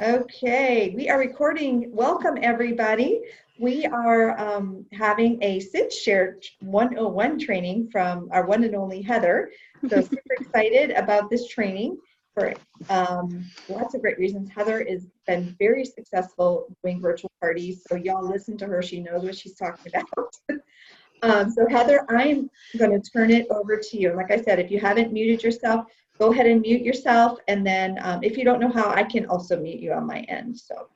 Okay, we are recording. Welcome, everybody. We are having a CinchShare 101 training from our one and only Heather. So super excited about this training for lots of great reasons. Heather has been very successful doing virtual parties. So y'all listen to her. She knows what she's talking about. So Heather, I'm going to turn it over to you. Like I said, if you haven't muted yourself, go ahead and mute yourself. And then if you don't know how, I can also mute you on my end. So,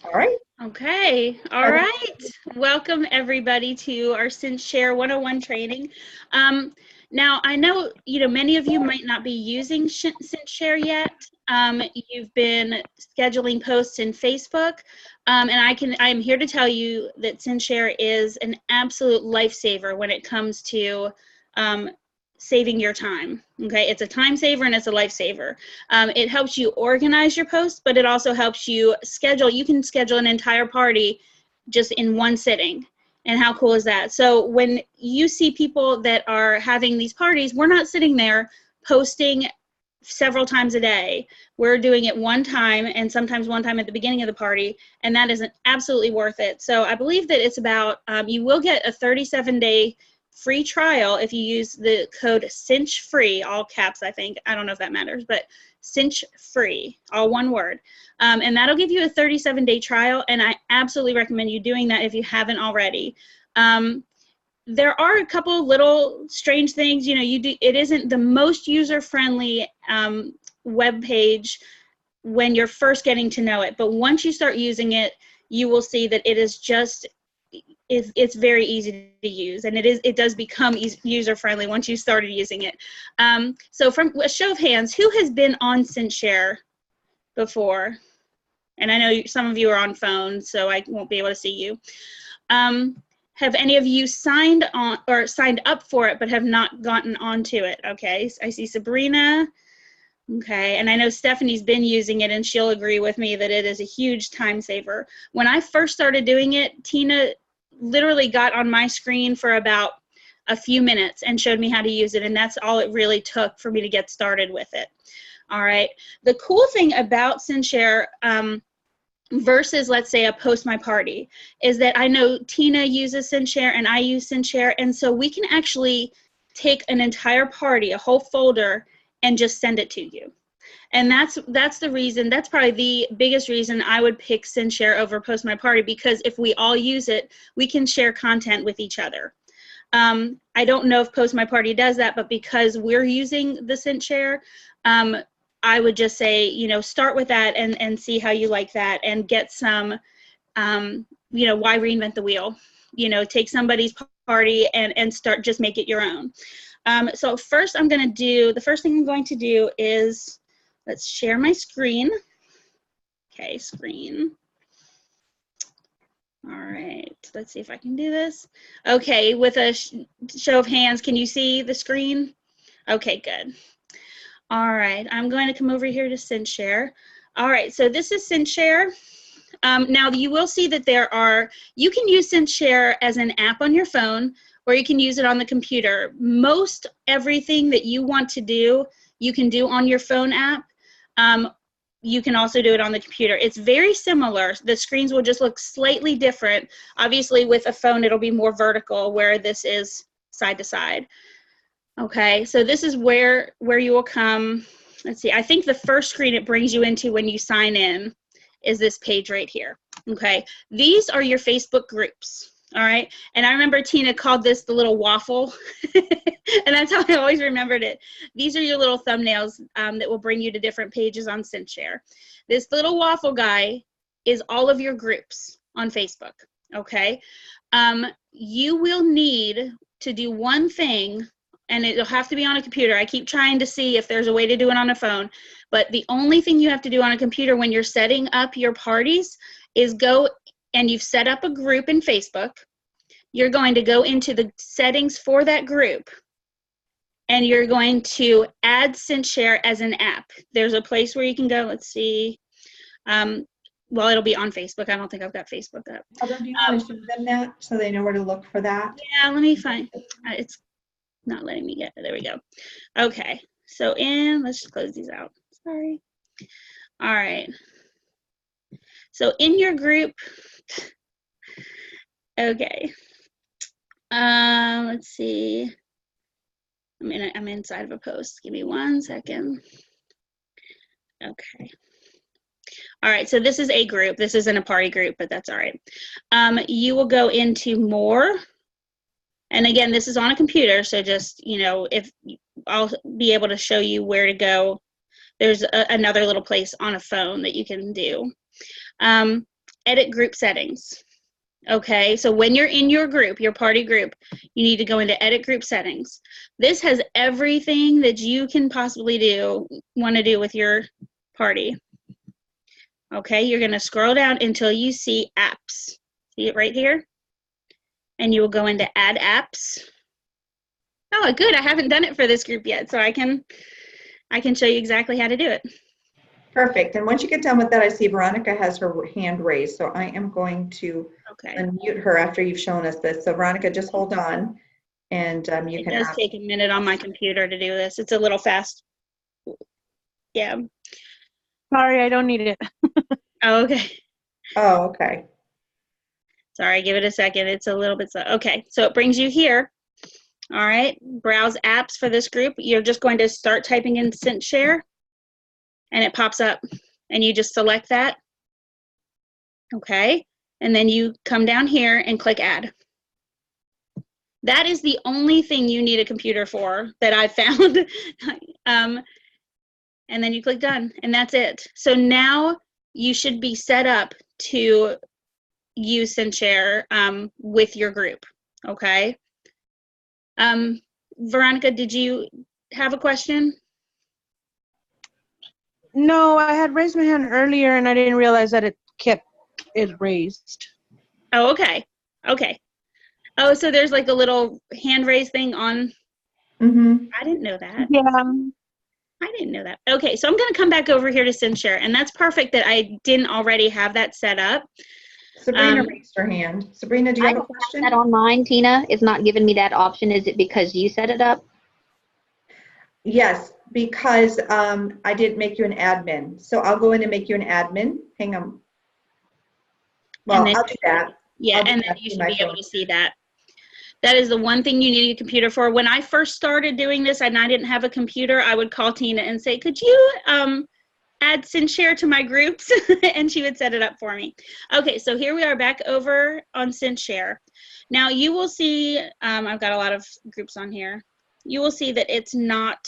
all right. Okay. All right. Welcome everybody to our CinchShare 101 training. Now I know, many of you might not be using CinchShare yet. You've been scheduling posts in Facebook. And I'm here to tell you that CinchShare is an absolute lifesaver when it comes to saving your time. Okay, it's a time saver and it's a lifesaver. It helps you organize your posts, but it also helps you schedule. You can schedule an entire party just in one sitting. And how cool is that? So when you see people that are having these parties, we're not sitting there posting several times a day. We're doing it one time, and sometimes one time at the beginning of the party, and that is absolutely worth it. So I believe that it's about, you will get a 37-day free trial if you use the code CinchFree, all caps, I think. I don't know if that matters, but CinchFree, all one word. And that'll give you a 37-day trial, and I absolutely recommend you doing that if you haven't already. There are a couple little strange things. It isn't the most user-friendly web page when you're first getting to know it, but once you start using it, you will see that it is just it's very easy to use, and it does become user-friendly once you started using it. So from a show of hands, who has been on CinchShare before? And I know some of you are on phones, so I won't be able to see you. Have any of you signed on or signed up for it but have not gotten onto it? Okay, I see Sabrina. Okay, and I know Stephanie's been using it, and she'll agree with me that it is a huge time saver. When I first started doing it, Tina literally got on my screen for about a few minutes and showed me how to use it, and that's all it really took for me to get started with it. All right, the cool thing about CinchShare versus, let's say, a Post My Party is that I know Tina uses CinchShare and I use CinchShare, and so we can actually take an entire party, a whole folder, and just send it to you. And that's the reason, that's probably the biggest reason I would pick CinchShare over Post My Party, because if we all use it, we can share content with each other. I don't know if Post My Party does that, but because we're using the CinchShare, I would just say, start with that and see how you like that, and get some, why reinvent the wheel? Take somebody's party and start, just make it your own. So the first thing I'm going to do is, let's share my screen. Okay, screen. All right, let's see if I can do this. Okay, with a show of hands, can you see the screen? Okay, good. All right, I'm going to come over here to CinchShare. All right, so this is CinchShare. Now you will see that you can use CinchShare as an app on your phone, or you can use it on the computer. Most everything that you want to do, you can do on your phone app. You can also do it on the computer. It's very similar. The screens will just look slightly different. Obviously, with a phone, it'll be more vertical, where this is side to side. Okay, so this is where you will come. Let's see, I think the first screen it brings you into when you sign in is this page right here. Okay, these are your Facebook groups. All right, and I remember Tina called this the little waffle, and that's how I always remembered it. These are your little thumbnails that will bring you to different pages on CinchShare. This little waffle guy is all of your groups on Facebook. Okay, you will need to do one thing, and it'll have to be on a computer. I keep trying to see if there's a way to do it on a phone, but the only thing you have to do on a computer when you're setting up your parties is go, and you've set up a group in Facebook, you're going to go into the settings for that group, and you're going to add CinchShare as an app. There's a place where you can go, let's see, well, it'll be on Facebook. I don't think I've got Facebook up. Do you want to show them that so they know where to look for that? Yeah, let me find, it's not letting me get, there we go. Okay, so let's just close these out, sorry. All right. So in your group, okay. Let's see. I'm inside of a post. Give me 1 second. Okay. All right, so this is a group. This isn't a party group, but that's all right. You will go into more. And again, this is on a computer, so just, you know, if I'll be able to show you where to go. There's another little place on a phone that you can do. Edit group settings. Okay, so when you're in your group, your party group, you need to go into edit group settings. This has everything that you can possibly want to do with your party. Okay, you're going to scroll down until you see apps. See it right here? And you will go into add apps. Oh, good. I haven't done it for this group yet, so I can show you exactly how to do it. Perfect. And once you get done with that, I see Veronica has her hand raised, so I am going to unmute her after you've shown us this. So Veronica, just hold on, and you can ask. It does take a minute on my computer to do this. It's a little fast. Yeah. Sorry, I don't need it. Oh, okay. Oh, okay. Sorry, give it a second. It's a little bit slow. Okay, so it brings you here. All right, browse apps for this group. You're just going to start typing in CinchShare, and it pops up, and you just select that. Okay, and then you come down here and click Add. That is the only thing you need a computer for that I've found. And then you click Done, and that's it. So now you should be set up to use CinchShare with your group, okay? Veronica, did you have a question? No, I had raised my hand earlier and I didn't realize that it kept it raised. Oh, okay. Okay. Oh, so there's like a little hand raise thing on. Mm-hmm. I didn't know that. Yeah. I didn't know that. Okay, so I'm going to come back over here to CinchShare, and that's perfect that I didn't already have that set up. Sabrina raised her hand. Sabrina, do you have a question? That on mine, Tina, is not giving me that option. Is it because you set it up? Yes, because I didn't make you an admin. So I'll go in and make you an admin. Hang on. Well, I'll do that. Yeah, and then you should be able to see that. That is the one thing you need a computer for. When I first started doing this and I didn't have a computer, I would call Tina and say, could you add CinchShare to my groups? And she would set it up for me. Okay, so here we are back over on CinchShare. Now you will see, I've got a lot of groups on here. You will see that it's not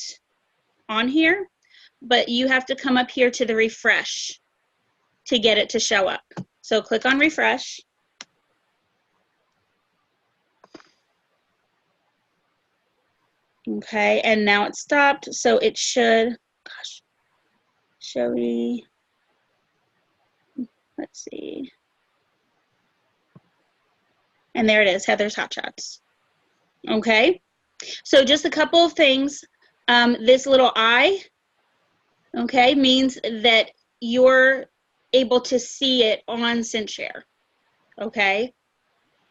on here, but you have to come up here to the refresh to get it to show up. So click on refresh. Okay, and now it's stopped, so it should, gosh, shall we, let's see. And there it is, Heather's Hot Shots. Okay, so just a couple of things. This little I, okay, means that you're able to see it on CinchShare, okay,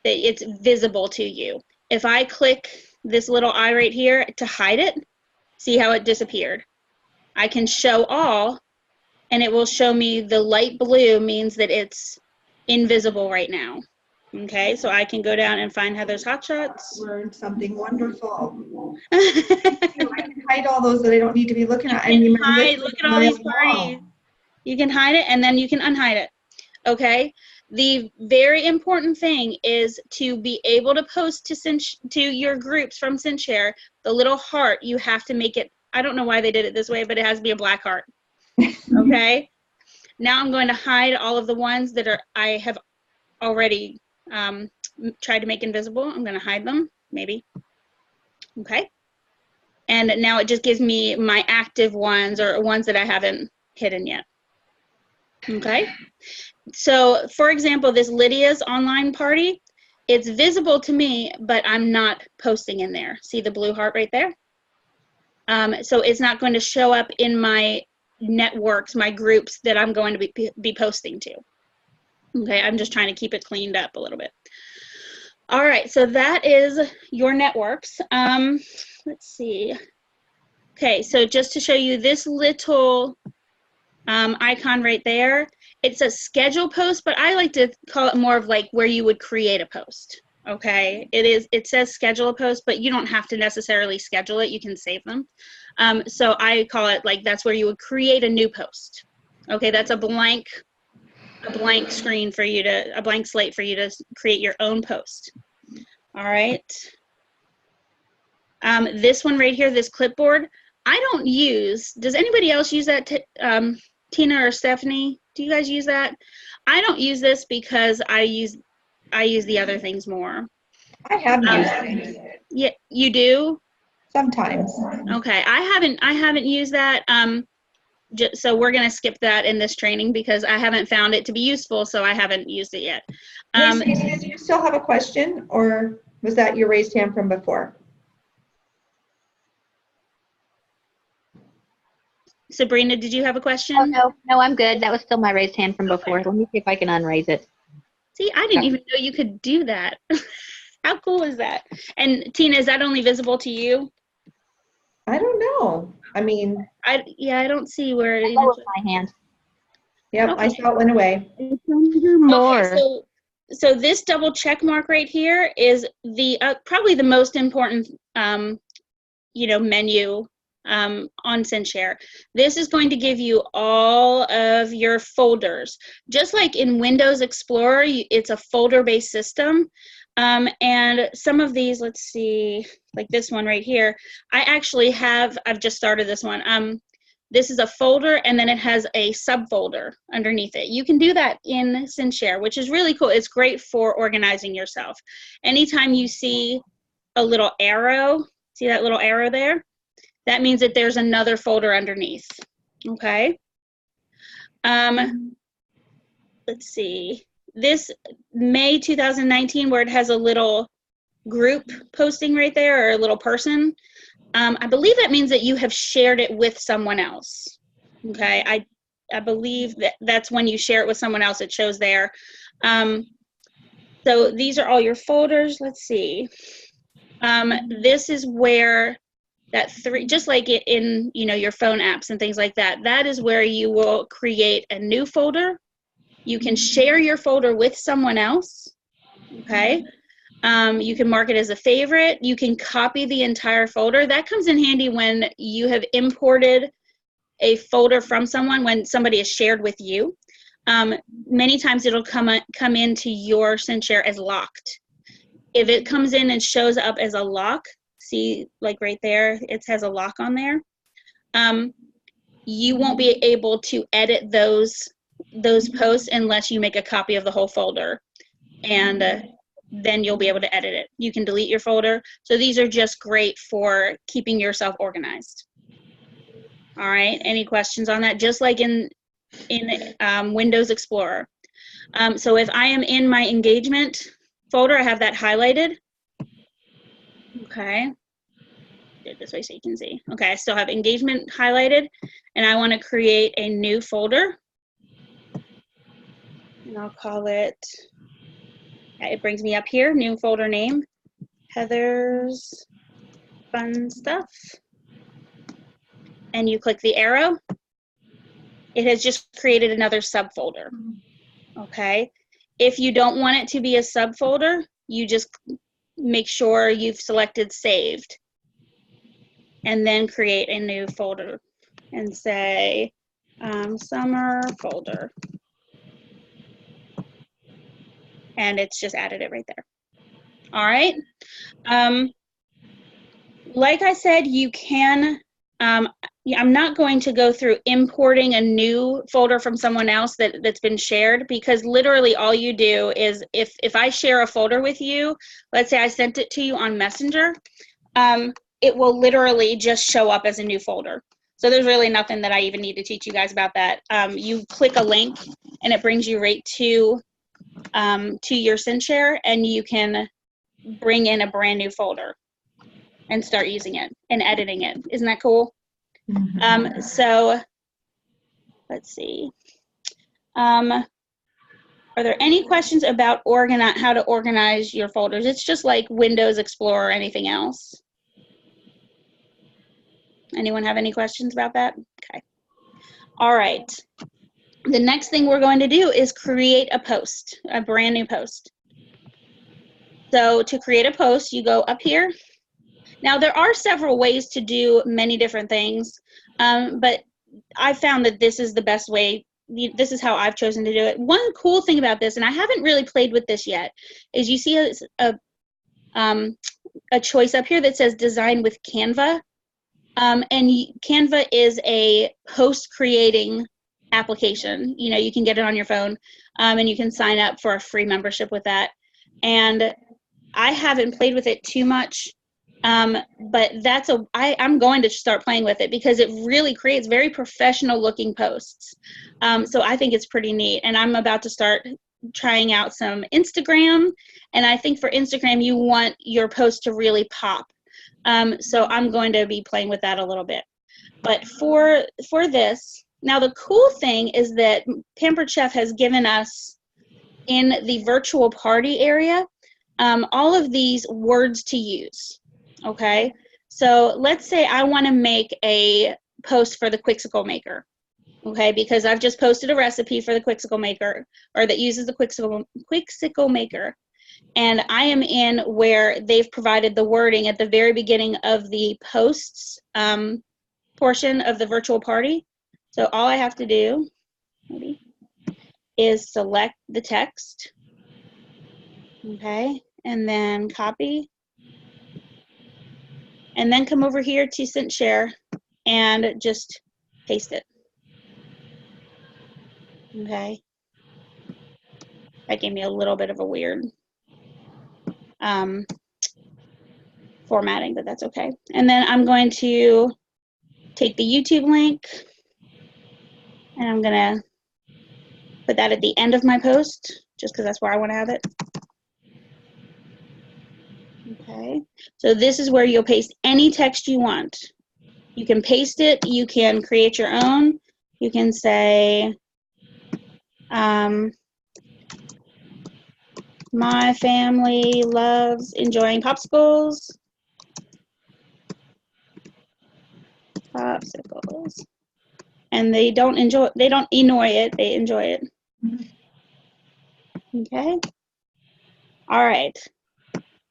that it's visible to you. If I click this little I right here to hide it, see how it disappeared. I can show all, and it will show me the light blue means that it's invisible right now. Okay, so I can go down and find Heather's Hot Shots. Learned something wonderful. I can hide all those that I don't need to be looking at. And you hide, look at all these parties. You can hide it, and then you can unhide it. Okay. The very important thing is to be able to post to your groups from CinchShare. The little heart, you have to make it, I don't know why they did it this way, but it has to be a black heart. Okay. Now I'm going to hide all of the ones that I have already tried to make invisible. I'm going to hide them, maybe. Okay. And now it just gives me my active ones or ones that I haven't hidden yet. Okay. So, for example, this Lydia's online party, it's visible to me, but I'm not posting in there. See the blue heart right there? So it's not going to show up in my networks, my groups that I'm going to be posting to. Okay, I'm just trying to keep it cleaned up a little bit. All right, so that is your networks. Let's see. Okay, so just to show you this little icon right there. It says schedule post, but I like to call it more of like where you would create a post. Okay, it says schedule a post, but you don't have to necessarily schedule it. You can save them. So I call it like that's where you would create a new post. Okay, that's a blank screen for you to, a blank slate for you to create your own post. All right. This one right here, this clipboard, I don't use. Does anybody else use that? Tina or Stephanie, do you guys use that? I don't use this because I use the other things more. I have used it. Yeah, you do? Sometimes. Okay, I haven't used that. So we're gonna skip that in this training because I haven't found it to be useful, so I haven't used it yet. Hey, Stacey, do you still have a question, or was that your raised hand from before? Sabrina, did you have a question? Oh, no, I'm good. That was still my raised hand from before. Let me see if I can unraise it. See, I didn't even know you could do that. How cool is that? And Tina, is that only visible to you? I don't know. I mean, I don't see where it That was my hand. Yep, okay. I saw it went away. More. Okay, so this double check mark right here is the probably the most important menu on CinchShare. This is going to give you all of your folders. Just like in Windows Explorer, it's a folder-based system. And some of these, let's see, like this one right here, I've just started this one. This is a folder, and then it has a subfolder underneath it. You can do that in CinchShare, which is really cool. It's great for organizing yourself. Anytime you see a little arrow, see that little arrow there? That means that there's another folder underneath, okay? Let's see. This May 2019, where it has a little group posting right there, or a little person, I believe that means that you have shared it with someone else, okay? I believe that's when you share it with someone else, it shows there. So these are all your folders. Let's see. This is where just like it in your phone apps and things like that, that is where you will create a new folder. You can share your folder with someone else, okay? You can mark it as a favorite. You can copy the entire folder. That comes in handy when you have imported a folder from someone, when somebody has shared with you. Many times it'll come into your CinchShare as locked. If it comes in and shows up as a lock, see, like right there, it has a lock on there. You won't be able to edit those posts unless you make a copy of the whole folder, and then you'll be able to edit it. You can delete your folder. So these are just great for keeping yourself organized. All right, any questions on that? Just like in Windows Explorer. So if I am in my engagement folder, I have that highlighted. Okay, do it this way so you can see. Okay, I still have engagement highlighted, and I want to create a new folder. And I'll call it, it brings me up here, new folder name, Heather's Fun Stuff. And you click the arrow. It has just created another subfolder. Okay, if you don't want it to be a subfolder, you just make sure you've selected saved, and then create a new folder and say summer folder, and it's just added it right there. All right, like I said, you can I'm not going to go through importing a new folder from someone else that's been shared, because literally all you do is if I share a folder with you, let's say I sent it to you on Messenger, it will literally just show up as a new folder. So there's really nothing that I even need to teach you guys about that. You click a link and it brings you right to your CinchShare, and you can bring in a brand new folder and start using it and editing it. Isn't that cool? So let's see. Are there any questions about how to organize your folders? It's just like Windows Explorer or anything else. Anyone have any questions about that? Okay. All right. The next thing we're going to do is create a post, a brand new post. So to create a post, you go up here. Now, there are several ways to do many different things, but I found that this is the best way. This is how I've chosen to do it. One cool thing about this, and I haven't really played with this yet, is you see a choice up here that says Design with Canva. And Canva is a post creating application. You know, you can get it on your phone, and you can sign up for a free membership with that. And I haven't played with it too much, but I'm going to start playing with it because it really creates very professional looking posts. So I think it's pretty neat, and I'm about to start trying out some Instagram, and I think for Instagram you want your post to really pop. So I'm going to be playing with that a little bit. But for this, now the cool thing is that Pampered Chef has given us in the virtual party area all of these words to use. Okay, so let's say I want to make a post for the Quixicle maker. Okay, because I've just posted a recipe for the Quixicle maker, or that uses the Quixicle maker. And I am in where they've provided the wording at the very beginning of the posts portion of the virtual party. So all I have to do is select the text, okay, and then copy, and then come over here to CinchShare and just paste it. Okay. That gave me a little bit of a weird formatting, but that's okay. And then I'm going to take the YouTube link and I'm gonna put that at the end of my post, just because that's where I want to have it. Okay, so this is where you'll paste any text you want. You can paste it, you can create your own. You can say, my family loves enjoying popsicles. Popsicles. And they don't annoy it, they enjoy it. Okay. All right.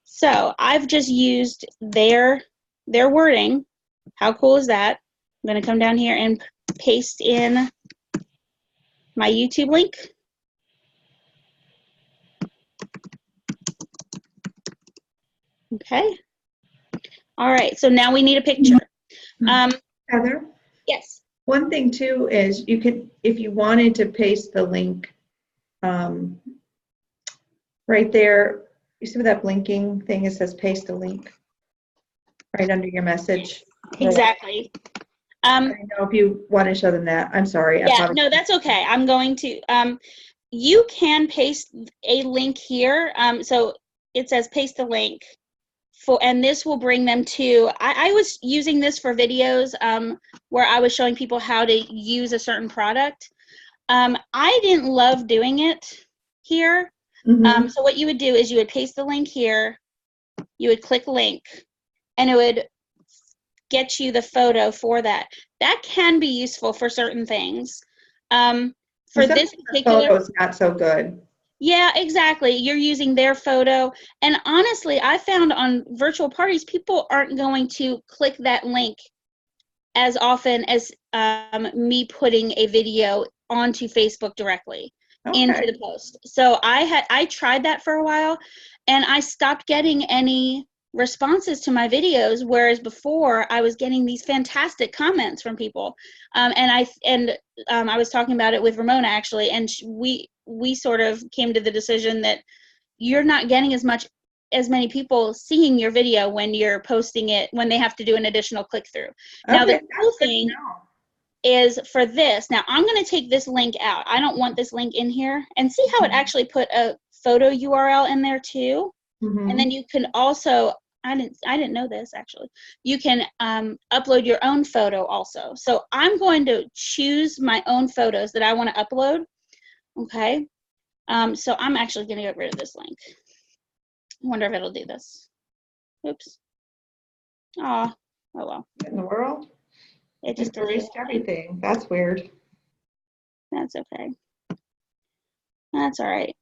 So I've just used their wording. How cool is that? I'm going to come down here and paste in my YouTube link. Okay. All right. So now we need a picture. Heather? Yes. One thing too is you could, if you wanted to paste the link right there, you see where that blinking thing, it says paste a link right under your message. Exactly. I don't know if you want to show them that. I'm sorry. Yeah, no, that's okay. I'm going to, you can paste a link here. So it says paste a link. And this will bring them to, I was using this for videos where I was showing people how to use a certain product. I didn't love doing it here. So what you would do is you would paste the link here, you would click link, and it would get you the photo for that. That can be useful for certain things. For this particular photo's not so good. Yeah, exactly. You're using their photo. And honestly, I found on virtual parties, people aren't going to click that link as often as me putting a video onto Facebook directly into the post. So I tried that for a while, and I stopped getting any responses to my videos, whereas before I was getting these fantastic comments from people. And I was talking about it with Ramona actually, and we sort of came to the decision that you're not getting as many people seeing your video when you're posting it, when they have to do an additional click through. Now the cool thing is for this, now I'm going to take this link out. I don't want this link in here, and see how it actually put a photo URL in there too. And then you can also, I didn't know this actually, you can upload your own photo also. So I'm going to choose my own photos that I want to upload. Okay, so I'm actually going to get rid of this link. I wonder if it'll do this. Oops. Oh well. What in the world? It just erased everything. That's weird. That's okay. That's all right.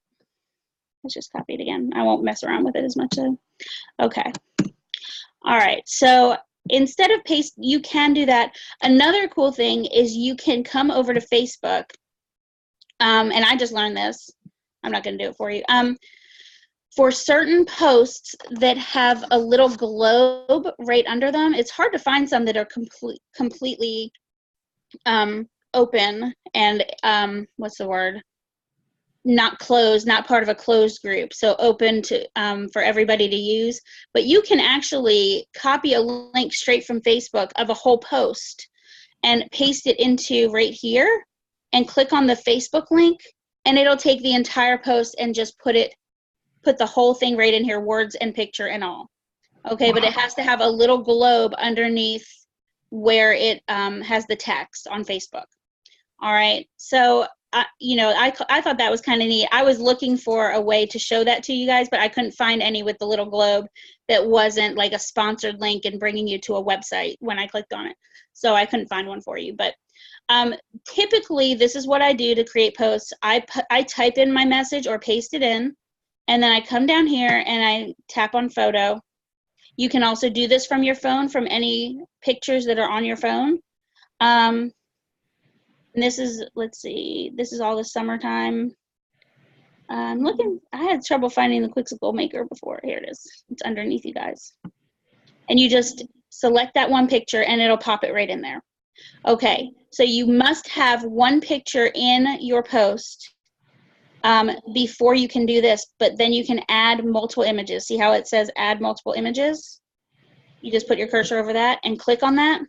Let's just copy it again. I won't mess around with it as much. Okay. All right. So instead of paste, you can do that. Another cool thing is you can come over to Facebook. And I just learned this. I'm not going to do it for you. For certain posts that have a little globe right under them, it's hard to find some that are completely open and what's the word? Not closed, not part of a closed group, so open to for everybody to use. But you can actually copy a link straight from Facebook of a whole post and paste it into right here and click on the Facebook link, and it'll take the entire post and just put the whole thing right in here, words and picture and all. Okay, but it has to have a little globe underneath where it has the text on Facebook. All right, so I thought that was kind of neat. I was looking for a way to show that to you guys, but I couldn't find any with the little globe that wasn't like a sponsored link and bringing you to a website when I clicked on it. So I couldn't find one for you. But typically, this is what I do to create posts. I type in my message or paste it in, and then I come down here and I tap on photo. You can also do this from your phone, from any pictures that are on your phone. And this is, let's see, this is all the summertime. I had trouble finding the Quixicle maker before. Here it is. It's underneath you guys. And you just select that one picture and it'll pop it right in there. Okay, so you must have one picture in your post before you can do this, but then you can add multiple images. See how it says add multiple images? You just put your cursor over that and click on that.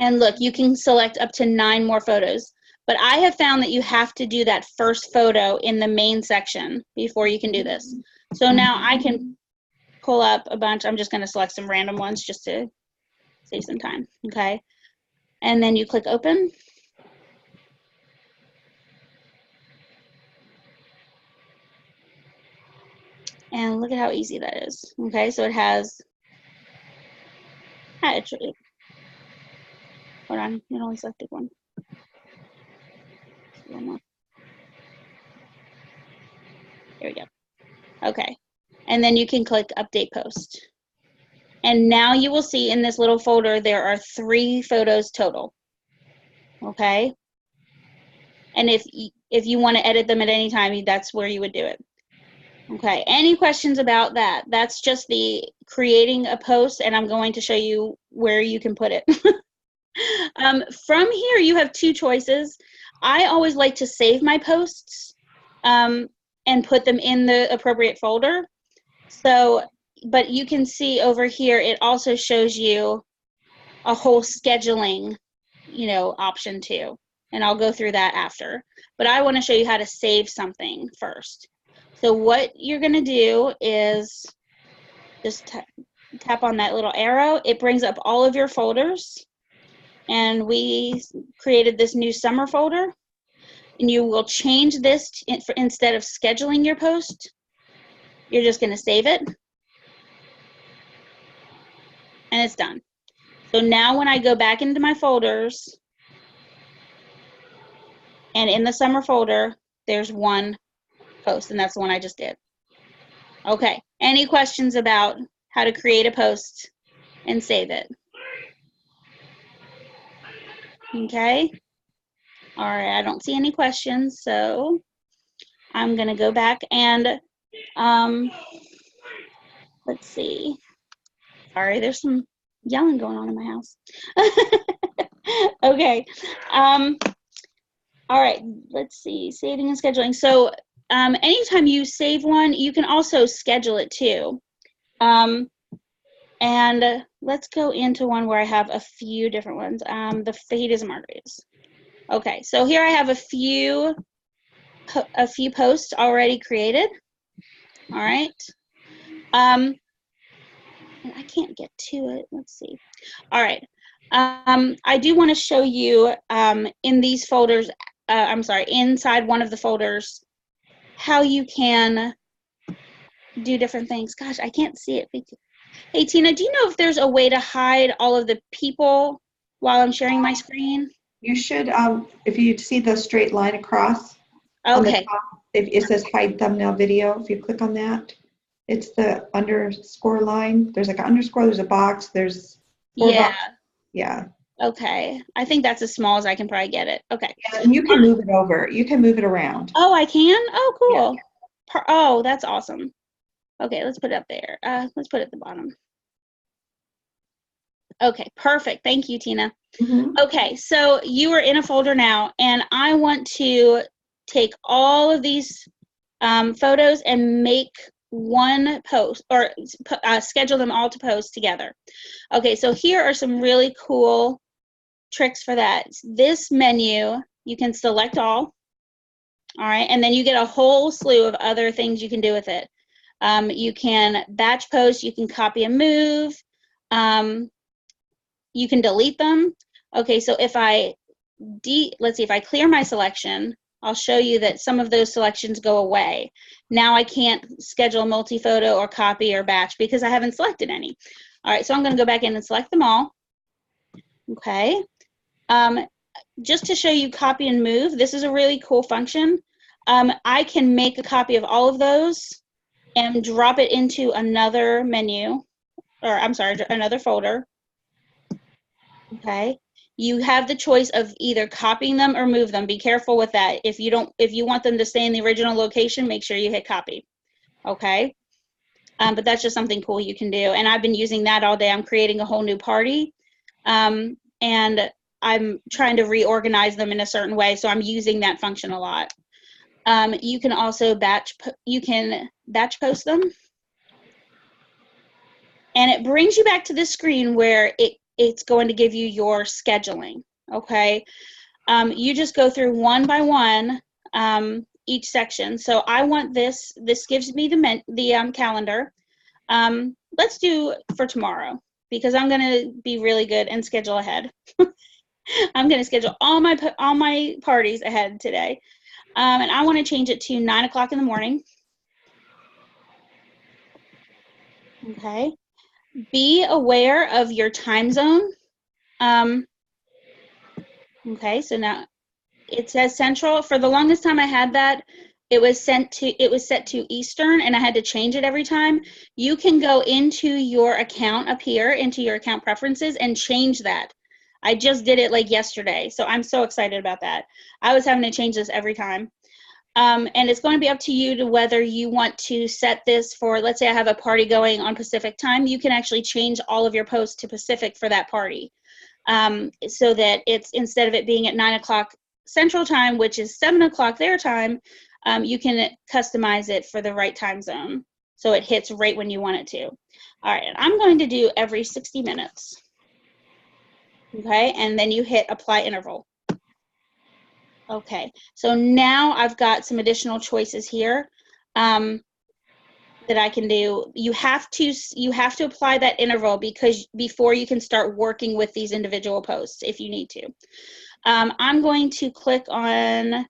And look, you can select up to 9 more photos. But I have found that you have to do that first photo in the main section before you can do this. So now I can pull up a bunch. I'm just going to select some random ones just to save some time, okay? And then you click open. And look at how easy that is. Okay, so it has, actually, hold on, it only selected one. One more. There we go. Okay, and then you can click update post. And now you will see in this little folder, there are 3 photos total. Okay, and if you want to edit them at any time, that's where you would do it. Okay, any questions about that? That's just the creating a post, and I'm going to show you where you can put it. From here, you have 2 choices. I always like to save my posts and put them in the appropriate folder. So, but you can see over here, it also shows you a whole scheduling, option too. And I'll go through that after. But I want to show you how to save something first. So what you're going to do is just tap on that little arrow. It brings up all of your folders. And we created this new summer folder. And you will change this instead of scheduling your post. You're just going to save it. And it's done. So now when I go back into my folders, and in the summer folder, there's one post, and that's the one I just did. Okay, any questions about how to create a post and save it? Okay, all right, I don't see any questions, so I'm gonna go back and let's see. Sorry, there's some yelling going on in my house. Okay, all right, let's see, saving and scheduling. So anytime you save one, you can also schedule it too. And let's go into one where I have a few different ones. The fajitas and margaritas. Okay, so here I have a few posts already created. All right. And I can't get to it. Let's see. All right. I do want to show you in these folders, inside one of the folders, how you can do different things. Gosh, I can't see it. Hey, Tina, do you know if there's a way to hide all of the people while I'm sharing my screen? You should, if you see the straight line across on the Okay. top, it says hide thumbnail video. If you click on that, it's the underscore line. There's like an underscore, there's a box, there's 4 Yeah. boxes. Yeah. Okay. I think that's as small as I can probably get it. Okay. Yeah, and you can move it over. You can move it around. Oh, I can? Oh, Yeah. cool. Oh, that's awesome. Okay, let's put it up there. Let's put it at the bottom. Okay, perfect. Thank you, Tina. Mhm. Okay, so you are in a folder now, and I want to take all of these photos and make one post, or schedule them all to post together. Okay, so here are some really cool tricks for that. This menu, you can select all right, and then you get a whole slew of other things you can do with it. You can batch post, you can copy and move, you can delete them. Okay, so if let's see, if I clear my selection, I'll show you that some of those selections go away. Now I can't schedule multi-photo or copy or batch because I haven't selected any. All right, so I'm going to go back in and select them all. Okay. Just to show you copy and move, this is a really cool function. I can make a copy of all of those and drop it into another menu, or I'm sorry, another folder. Okay. You have the choice of either copying them or move them. Be careful with that. If you want them to stay in the original location, make sure you hit copy. Okay. But that's just something cool you can do. And I've been using that all day. I'm creating a whole new party. And I'm trying to reorganize them in a certain way. So I'm using that function a lot. You can also batch post them. And it brings you back to this screen where it's going to give you your scheduling, okay? You just go through one by one each section. So I want this gives me the calendar. Let's do for tomorrow because I'm gonna be really good and schedule ahead. I'm gonna schedule all my parties ahead today. And I wanna change it to 9 o'clock in the morning. Okay. Be aware of your time zone. Okay, so now it says Central. For the longest time I had that, it was set to Eastern, and I had to change it every time. You can go into your account up here, into your account preferences, and change that. I just did it like yesterday, so I'm so excited about that. I was having to change this every time. And it's going to be up to you to whether you want to set this for, let's say I have a party going on Pacific time, you can actually change all of your posts to Pacific for that party. So that it's, instead of it being at 9 o'clock Central time, which is 7 o'clock their time, you can customize it for the right time zone. So it hits right when you want it to. All right, and I'm going to do every 60 minutes. Okay, and then you hit apply interval. Okay, so now I've got some additional choices here that I can do. You have to apply that interval because before you can start working with these individual posts if you need to. I'm going to click on,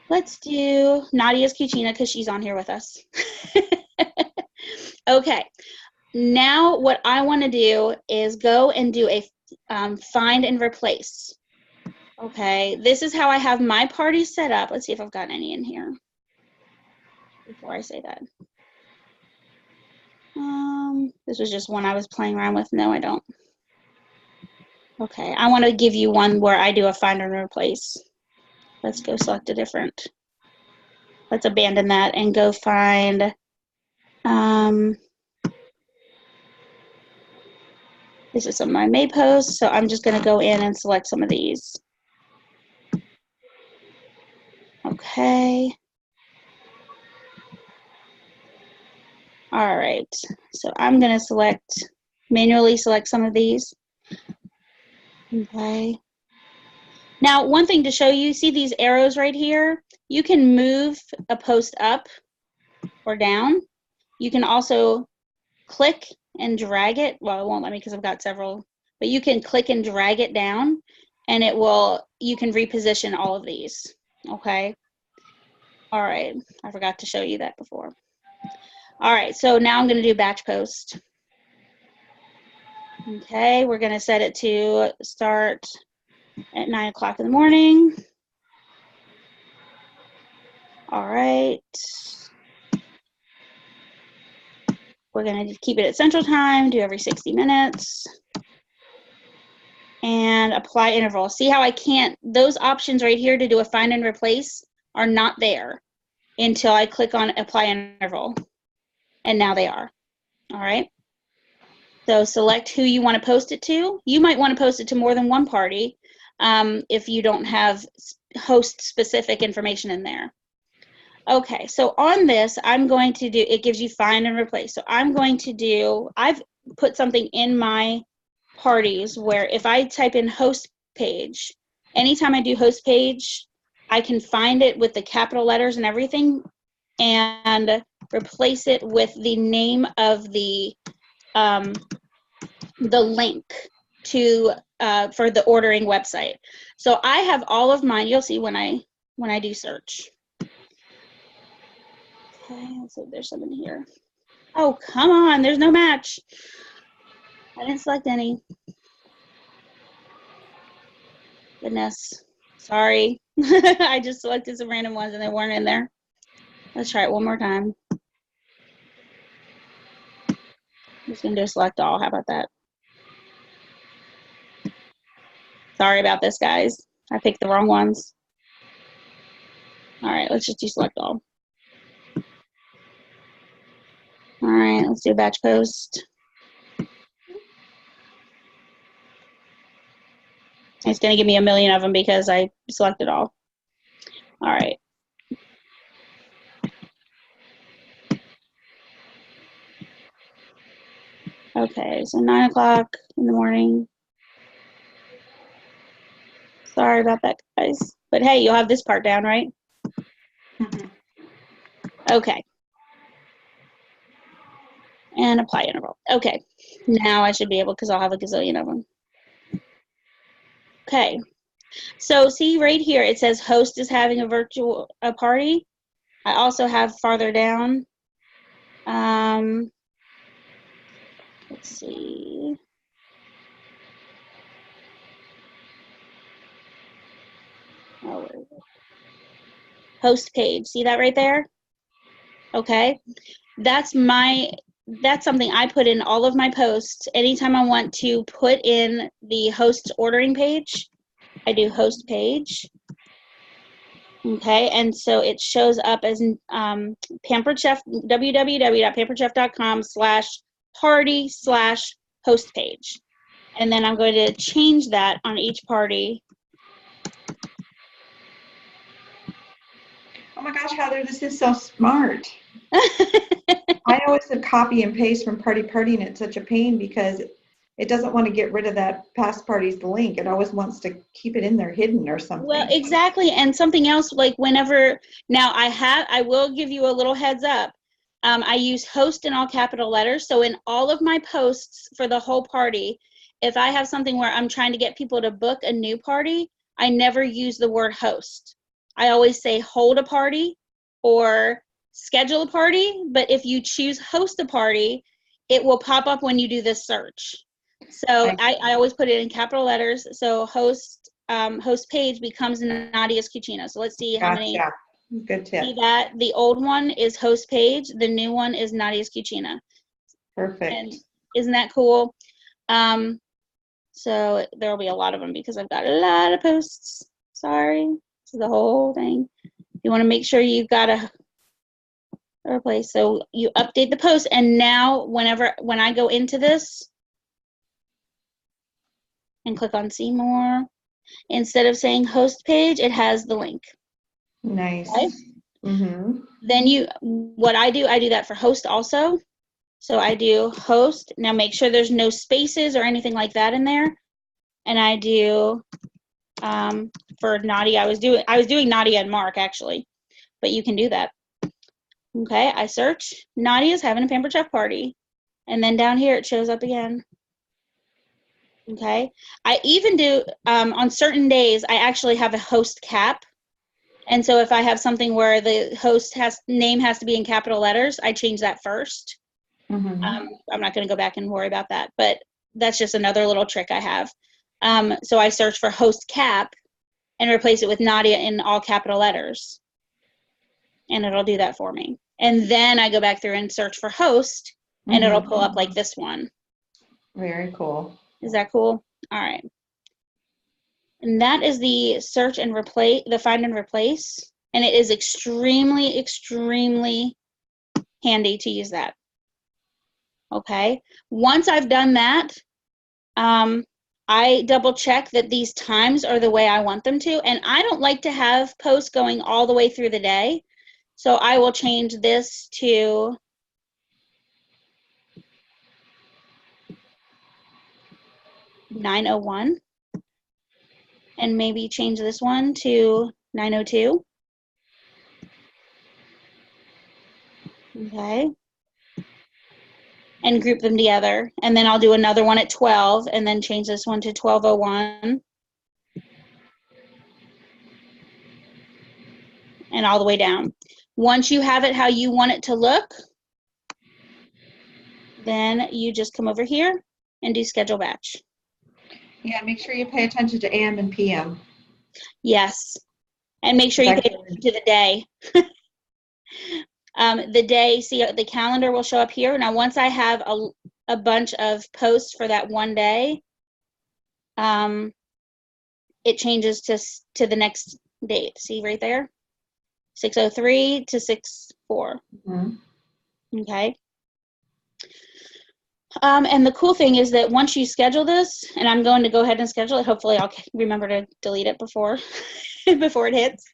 let's do Nadia's Cucina because she's on here with us. Okay, now what I want to do is go and do a find and replace. Okay, this is how I have my party set up. Let's see if I've got any in here before I say that. This was just one I was playing around with. No, I don't. Okay, I want to give you one where I do a find and replace. Let's go select a different. Let's abandon that and go find. This is some of my May posts, so I'm just going to go in and select some of these. Okay. All right, so I'm going to manually select some of these. Okay. Now, one thing to show you, see these arrows right here? You can move a post up or down. You can also click and drag it. Well, it won't let me because I've got several, but you can click and drag it down and you can reposition all of these, okay? All right, I forgot to show you that before. All right, so now I'm gonna do batch post. Okay, we're going to set it to start at 9 o'clock in the morning. All right. We're going to keep it at Central Time, do every 60 minutes. And apply interval. See how I can't, those options right here to do a find and replace are not there until I click on apply interval. And now they are. All right. So select who you want to post it to. You might want to post it to more than one party if you don't have host specific information in there. Okay, so on this, I'm going to do, it gives you find and replace. So I'm going to do, I've put something in my parties where if I type in host page, anytime I do host page, I can find it with the capital letters and everything and replace it with the name of the link to for the ordering website. So I have all of mine. You'll see when I do search. Okay, let's see if there's something here. Oh, come on, there's no match. I didn't select any. Goodness, sorry. I just selected some random ones and they weren't in there. Let's try it one more time. I'm just gonna do select all, how about that? Sorry about this, guys. I picked the wrong ones. All right, let's just do select all. All right, let's do a batch post. It's going to give me a million of them because I selected all. All right. Okay, so 9 o'clock in the morning. Sorry about that, guys. But hey, you'll have this part down, right? Mm-hmm. Okay. And apply interval. Okay. Now I should be able, because I'll have a gazillion of them. Okay. So see right here, it says host is having a party. I also have farther down. Let's see. Oh, where is it? Host page. See that right there? Okay. That's something I put in all of my posts. Anytime I want to put in the host ordering page, I do host page. Okay, and so it shows up as Pampered Chef, www.pamperedchef.com/party/host page. And then I'm going to change that on each party. Oh my gosh, Heather, this is so smart. I always have copy and paste from party, and it's such a pain because it doesn't want to get rid of that past party's link. It always wants to keep it in there hidden or something. Well, exactly. And something else, like whenever, now I will give you a little heads up. I use host in all capital letters. So in all of my posts for the whole party, if I have something where I'm trying to get people to book a new party, I never use the word host. I always say hold a party or schedule a party. But if you choose host a party, it will pop up when you do this search. So I always put it in capital letters. So host page becomes Nadia's Cucina. So let's see how many. Good tip. See that the old one is host page. The new one is Nadia's Cucina. Perfect. And isn't that cool? So there will be a lot of them because I've got a lot of posts. Sorry, this is the whole thing. You want to make sure you've got a replace. So you update the post, and now when I go into this and click on see more, instead of saying host page, it has the link. Nice. Okay? Mm-hmm. Then what I do that for host also. So I do host. Now make sure there's no spaces or anything like that in there. And I do for Nadia, I was doing Nadia and Mark actually, but you can do that. Okay, I search Nadia's having a Pampered Chef party, and then down here it shows up again. Okay, I even do on certain days I actually have a host cap. And so if I have something where the host name has to be in capital letters, I change that first. Mm-hmm. I'm not going to go back and worry about that. But that's just another little trick I have. So I search for host cap and replace it with Nadia in all capital letters. And it'll do that for me. And then I go back through and search for host, and it'll pull up like this one. Very cool. Is that cool? All right. And that is the search and replace, the find and replace. And it is extremely, extremely handy to use that. Okay. Once I've done that, I double check that these times are the way I want them to. And I don't like to have posts going all the way through the day. So I will change this to 9:01 and maybe change this one to 9:02. Okay. And group them together. And then I'll do another one at 12 and then change this one to 12:01. And all the way down. Once you have it how you want it to look, then you just come over here and do schedule batch. Yeah, make sure you pay attention to AM and PM. Yes. And make sure you pay attention to the day. The day, see, the calendar will show up here. Now, once I have a bunch of posts for that one day, it changes to the next date. See right there? 6:03 to 6:04. Okay. And the cool thing is that once you schedule this, and I'm going to go ahead and schedule it, hopefully I'll remember to delete it before before it hits.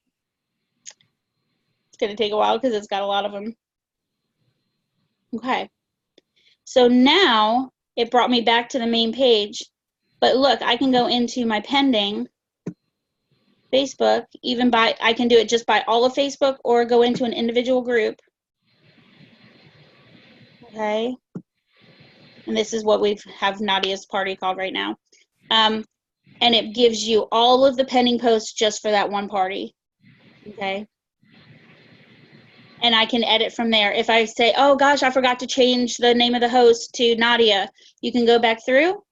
It's going to take a while because it's got a lot of them. Okay. So now it brought me back to the main page. But look, I can go into my pending Facebook, I can do it just by all of Facebook or go into an individual group. Okay. And this is what we have Nadia's party called right now. And it gives you all of the pending posts just for that one party. Okay. And I can edit from there. If I say, oh gosh, I forgot to change the name of the host to Nadia, you can go back through,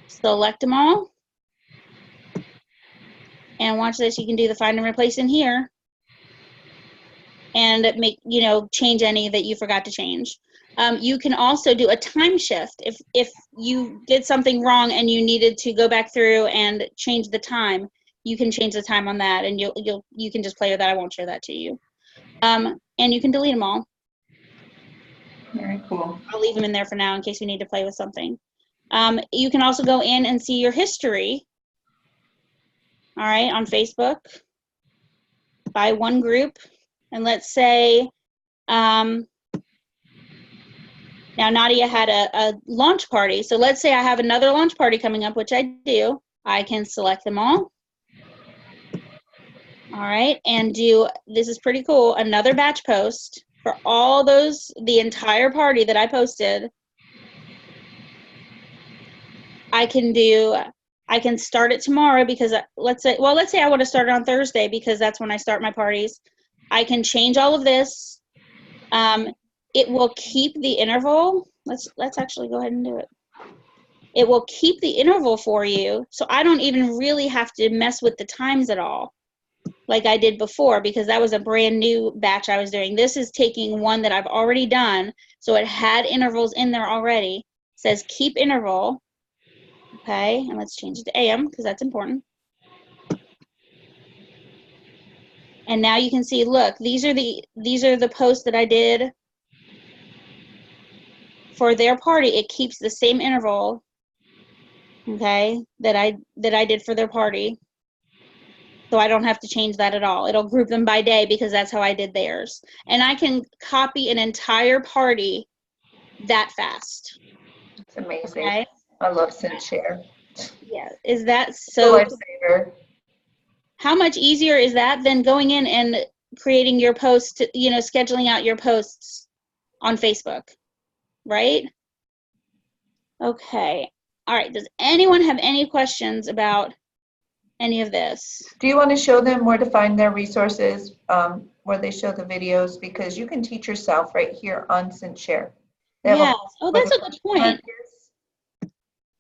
select them all. And watch this, you can do the find and replace in here and make, change any that you forgot to change. You can also do a time shift. If you did something wrong and you needed to go back through and change the time, you can change the time on that, and you can just play with that. I won't show that to you. And you can delete them all. Very cool. I'll leave them in there for now in case you need to play with something. You can also go in and see your history. All right, on Facebook by one group. And let's say, now Nadia had a launch party. So let's say I have another launch party coming up, which I do. I can select them all. All right, and do, this is pretty cool, another batch post for all those, the entire party that I posted. I can start it tomorrow because let's say I want to start it on Thursday because that's when I start my parties. I can change all of this. It will keep the interval. Let's actually go ahead and do it. It will keep the interval for you, so I don't even really have to mess with the times at all like I did before because that was a brand new batch I was doing. This is taking one that I've already done, so it had intervals in there already. It says keep interval. Okay, and let's change it to AM because that's important. And now you can see, look, these are the posts that I did for their party. It keeps the same interval, okay, that I did for their party. So I don't have to change that at all. It'll group them by day because that's how I did theirs. And I can copy an entire party that fast. It's amazing. Okay? I love CinchShare. Yeah, is that so? Lifesaver. How much easier is that than going in and creating your post, scheduling out your posts on Facebook, right? Okay. All right. Does anyone have any questions about any of this? Do you want to show them where to find their resources, where they show the videos? Because you can teach yourself right here on CinchShare. Yes. Oh, that's a good point.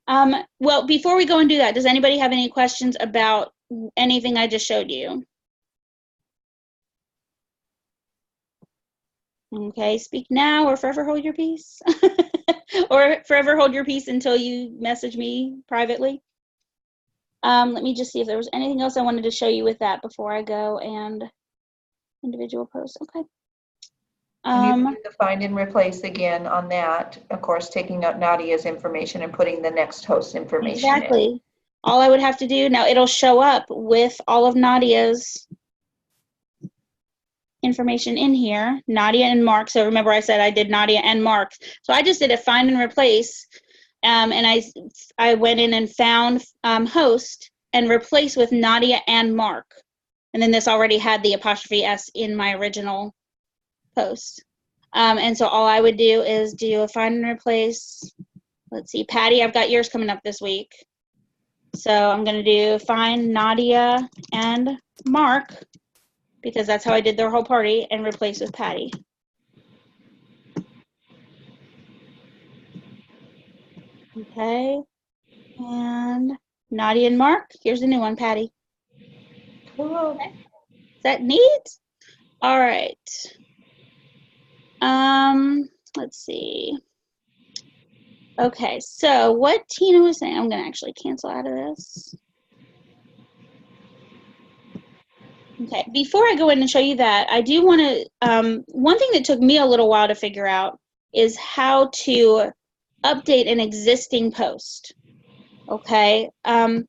Well, before we go and do that, does anybody have any questions about anything I just showed you? Okay, speak now or forever hold your peace. Or forever hold your peace until you message me privately. Let me just see if there was anything else I wanted to show you with that before I go and individual posts. Okay. And you can do the find and replace again on that. Of course, taking out Nadia's information and putting the next host's information in. Exactly. All I would have to do now, it'll show up with all of Nadia's information in here, Nadia and Mark. So remember I said I did Nadia and Mark. So I just did a find and replace, and I went in and found host and replaced with Nadia and Mark. And then this already had the apostrophe S in my original post. And so all I would do is do a find and replace. Let's see, Patty, I've got yours coming up this week. So I'm going to do find Nadia and Mark, because that's how I did their whole party, and replace with Patty. Okay. And Nadia and Mark, here's the new one, Patty. Cool. Okay. Is that neat? All right. Let's see. Okay, so what Tina was saying, I'm going to actually cancel out of this. Okay, before I go in and show you that, I do want to, one thing that took me a little while to figure out is how to update an existing post. Okay, I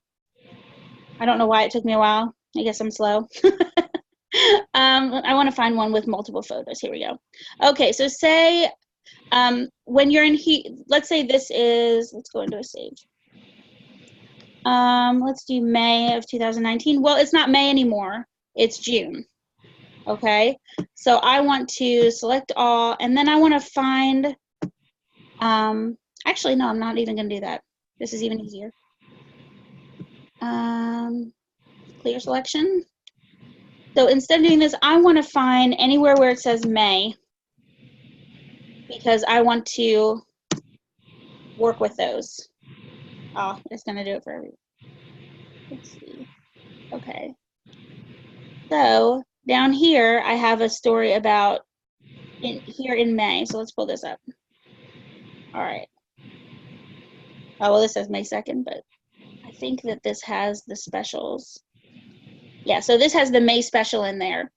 don't know why it took me a while. I guess I'm slow. I want to find one with multiple photos. Here we go. Okay, so say when you're in here, let's say this is, let's go into a save. Let's do May of 2019. Well, it's not May anymore. It's June. Okay, so I want to select all, and then I want to find, actually, no, I'm not even going to do that. This is even easier. Clear selection. So instead of doing this, I want to find anywhere where it says May, because I want to work with those. Oh, it's going to do it for everyone. Let's see. Okay. So down here, I have a story about here in May. So let's pull this up. All right. Oh, well, this says May 2nd, but I think that this has the specials. Yeah, so this has the May special in there.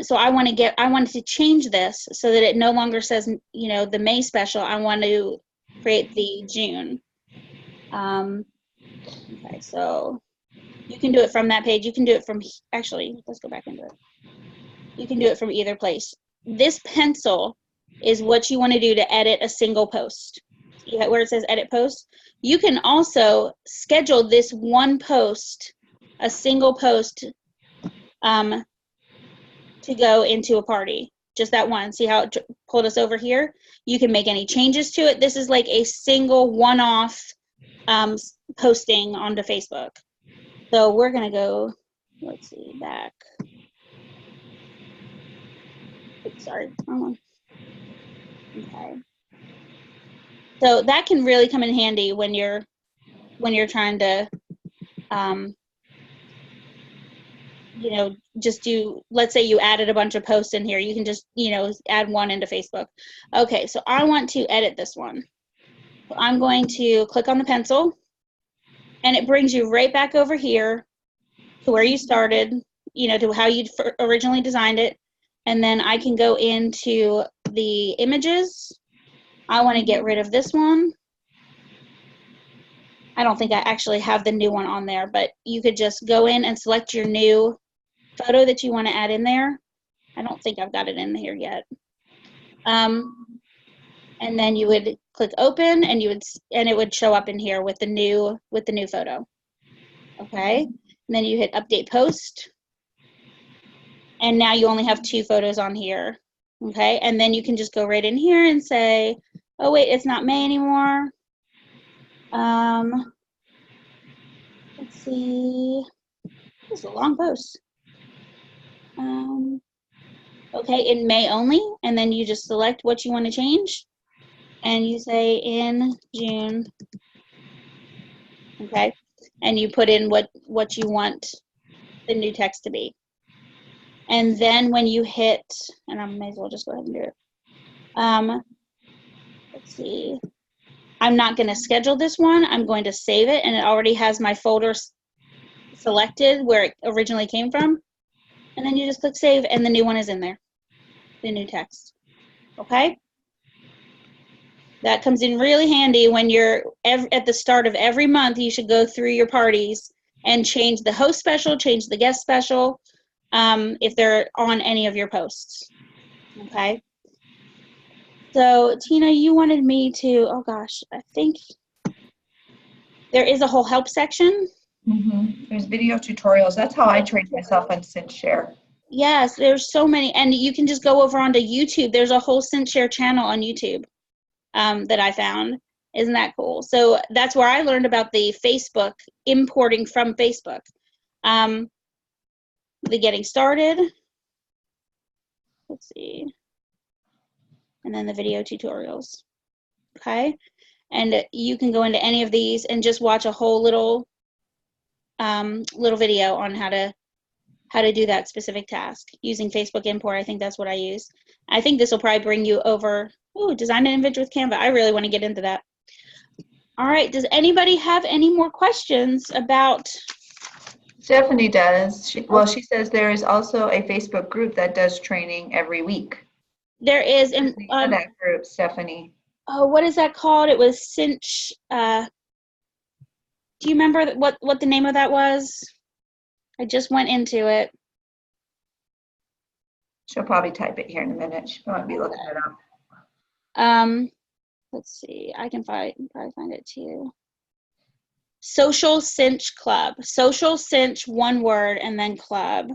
So I wanted to change this so that it no longer says, you know, the May special. I want to create the June. Okay, so you can do it from that page. You can do it from, actually, let's go back into it. You can do it from either place. This pencil is what you want to do to edit a single post. See where it says edit post? You can also schedule this one post, a single post, to go into a party. Just that one. See how it pulled us over here? You can make any changes to it. This is like a single one-off posting onto Facebook. So we're going to go, let's see, back. Oops, sorry, wrong one. Okay. So that can really come in handy when you're trying to, you know, just do, let's say you added a bunch of posts in here. You can just, you know, add one into Facebook. Okay, so I want to edit this one. So I'm going to click on the pencil, and it brings you right back over here to where you started, you know, to how you originally designed it. And then I can go into the images. I want to get rid of this one. I don't think I actually have the new one on there, but you could just go in and select your new photo that you want to add in there. I don't think I've got it in here yet. And then you would click open, and it would show up in here with the new photo. Okay, and then you hit update post, and now you only have 2 photos on here. Okay, and then you can just go right in here and say, oh wait, it's not May anymore. Let's see. This is a long post. Okay, in May only, and then you just select what you want to change, and you say in June okay? And you put in what you want the new text to be. And then when you hit, and I may as well just go ahead and do it. Let's see. I'm not going to schedule this one. I'm going to save it, and it already has my folder selected where it originally came from. And then you just click save, and the new one is in there, the new text. Okay? That comes in really handy when you're at the start of every month. You should go through your parties and change the host special, change the guest special, if they're on any of your posts. Okay? So, Tina, you wanted me to, oh gosh, I think there is a whole help section. There's video tutorials. That's how I trained myself on CinchShare. Yes, there's so many. And you can just go over onto YouTube. There's a whole CinchShare channel on YouTube that I found. Isn't that cool? So that's where I learned about the Facebook, importing from Facebook. The getting started. Let's see. And then the video tutorials. Okay? And you can go into any of these and just watch a whole little video on how to do that specific task using Facebook import. I think that's what I use. I think this will probably bring you over. Oh, design an image with Canva. I really want to get into that. All right. Does anybody have any more questions about? Stephanie does. She says there is also a Facebook group that does training every week. There is, and that group, Stephanie. Oh, what is that called? It was Cinch. Do you remember what the name of that was? I just went into it. She'll probably type it here in a minute. She might be looking it up. Let's see. I can probably find it too. Social Cinch Club. Social Cinch, one word, and then club.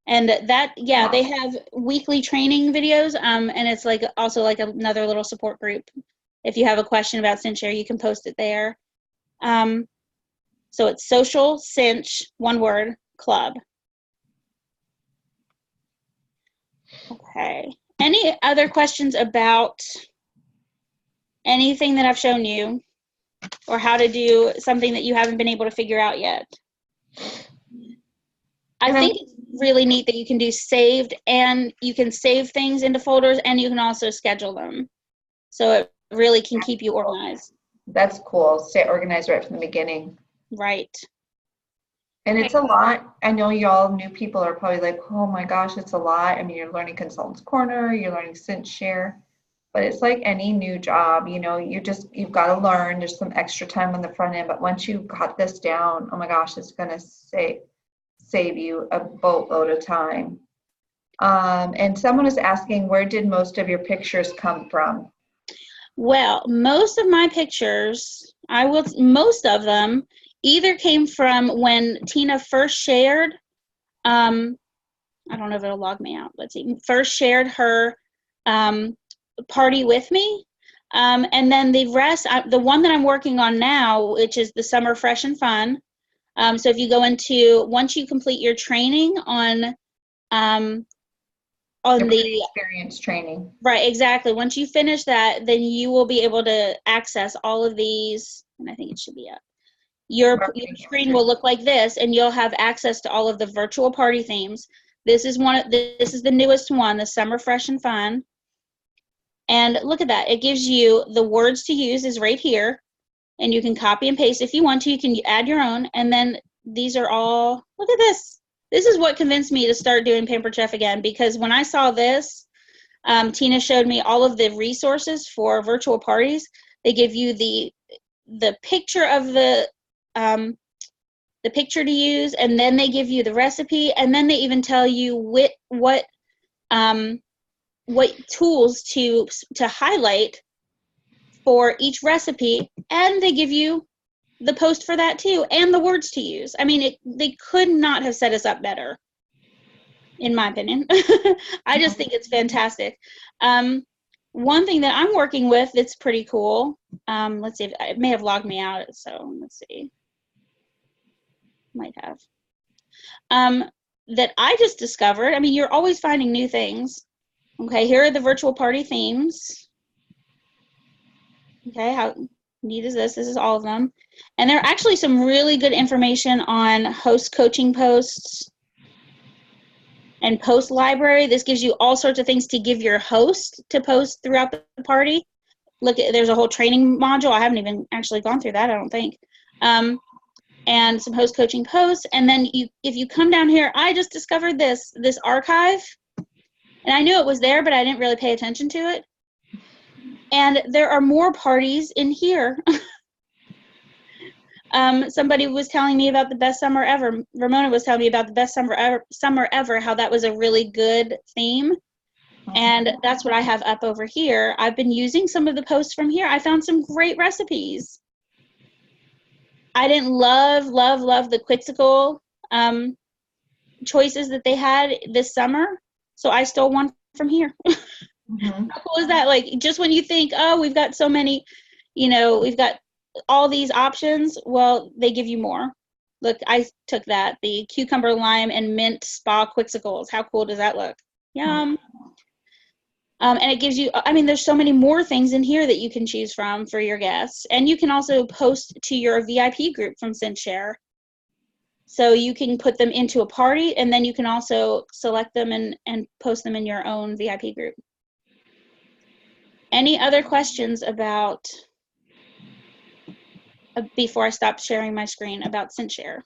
And that, yeah, they have weekly training videos, and it's like also like another little support group. If you have a question about CinchShare, you can post it there. So it's Social Cinch, one word, club. Okay. Any other questions about anything that I've shown you, or how to do something that you haven't been able to figure out yet? I think it's really neat that you can do saved, and you can save things into folders, and you can also schedule them. So it really can keep you organized. That's cool. Stay organized right from the beginning. Right. And it's a lot. I know y'all new people are probably like, oh my gosh, it's a lot. I mean, you're learning Consultants Corner, you're learning CinchShare, but it's like any new job, you know, you've got to learn. There's some extra time on the front end, but once you've got this down, oh my gosh, it's going to save you a boatload of time. And someone is asking, where did most of your pictures come from? Well, most of my pictures, most of them either came from when Tina first shared, I don't know if it'll log me out, let's see, first shared her party with me. And then the rest, the one that I'm working on now, which is the Summer Fresh and Fun. So if you go into, once you complete your training on the experience training. Right, exactly. Once you finish that, then you will be able to access all of these, and I think it should be up. Your screen will look like this, and you'll have access to all of the virtual party themes. This is the newest one, the Summer Fresh and Fun. And look at that. It gives you the words to use is right here, and you can copy and paste if you want to. You can add your own, and then these are all, look at this. This is what convinced me to start doing Pampered Chef again, because when I saw this, Tina showed me all of the resources for virtual parties. They give you the picture of the picture to use, and then they give you the recipe, and then they even tell you what tools to highlight for each recipe, and they give you the post for that too, and the words to use. I mean, they could not have set us up better, in my opinion. I just think it's fantastic. One thing that I'm working with that's pretty cool, let's see, it may have logged me out, so let's see. Might have. That I just discovered, I mean, you're always finding new things. Okay, here are the virtual party themes. Okay, how neat is this? This is all of them. And there are actually some really good information on host coaching posts and post library. This gives you all sorts of things to give your host to post throughout the party. Look, there's a whole training module. I haven't even actually gone through that, I don't think. And some host coaching posts. And then if you come down here, I just discovered this archive. And I knew it was there, but I didn't really pay attention to it. And there are more parties in here. Somebody was telling me about the best summer ever. Ramona was telling me about the best summer ever, how that was a really good theme. And that's what I have up over here. I've been using some of the posts from here. I found some great recipes. I didn't love the Quizzical choices that they had this summer, so I stole one from here. How cool is that? Like, just when you think, oh, we've got so many, we've got all these options, well, they give you more. Look, I took that, the cucumber, lime, and mint spa Quixicles. How cool does that look? Yum. And it gives you, there's so many more things in here that you can choose from for your guests. And you can also post to your VIP group from CinchShare. So you can put them into a party, and then you can also select them and post them in your own VIP group. Any other questions about, before I stop sharing my screen, about CinchShare?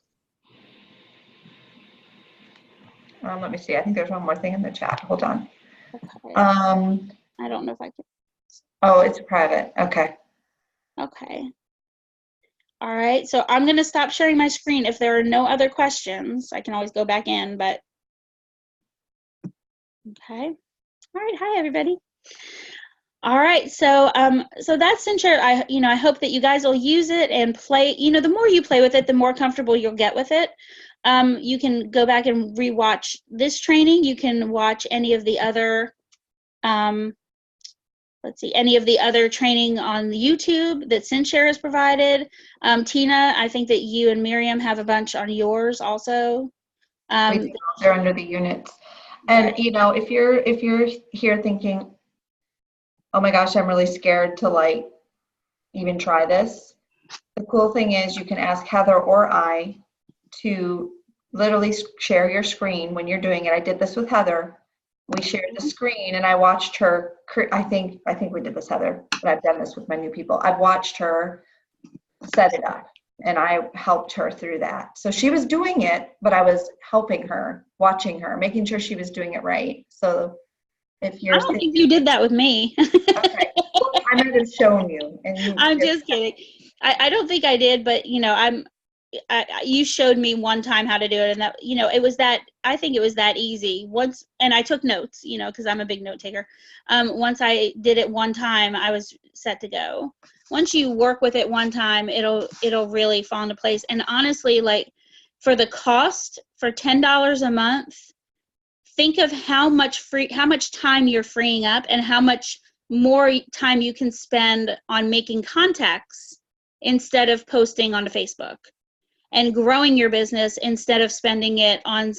Let me see. I think there's one more thing in the chat. Hold on. Okay. I don't know if I can. Oh, it's private. Okay. Okay. All right. So I'm going to stop sharing my screen. If there are no other questions, I can always go back in, but. Okay. All right. Hi, everybody. All right. So that's CinchShare. I hope that you guys will use it and play. The more you play with it, the more comfortable you'll get with it. You can go back and rewatch this training. You can watch any of the other, any of the other training on YouTube that CinchShare has provided. Tina, I think that you and Miriam have a bunch on yours also. They're under the units. And if you're here thinking, oh my gosh, I'm really scared to even try this, the cool thing is you can ask Heather or I to literally share your screen when you're doing it. I did this with Heather. We shared the screen and I watched her. I think we did this, Heather, but I've done this with my new people. I've watched her set it up and I helped her through that. So she was doing it, but I was helping her, watching her, making sure she was doing it right. So if you're, I don't think you did that with me. Okay. Well, I might have shown you. And I'm just kidding. I don't think I did, but you showed me one time how to do it, and that it was that, I think it was that easy once, and I took notes, because I'm a big note taker. Once I did it one time, I was set to go. Once you work with it one time, it'll really fall into place. And honestly, for the cost, for $10 a month, think of how much time you're freeing up and how much more time you can spend on making contacts instead of posting onto Facebook, and growing your business instead of spending it on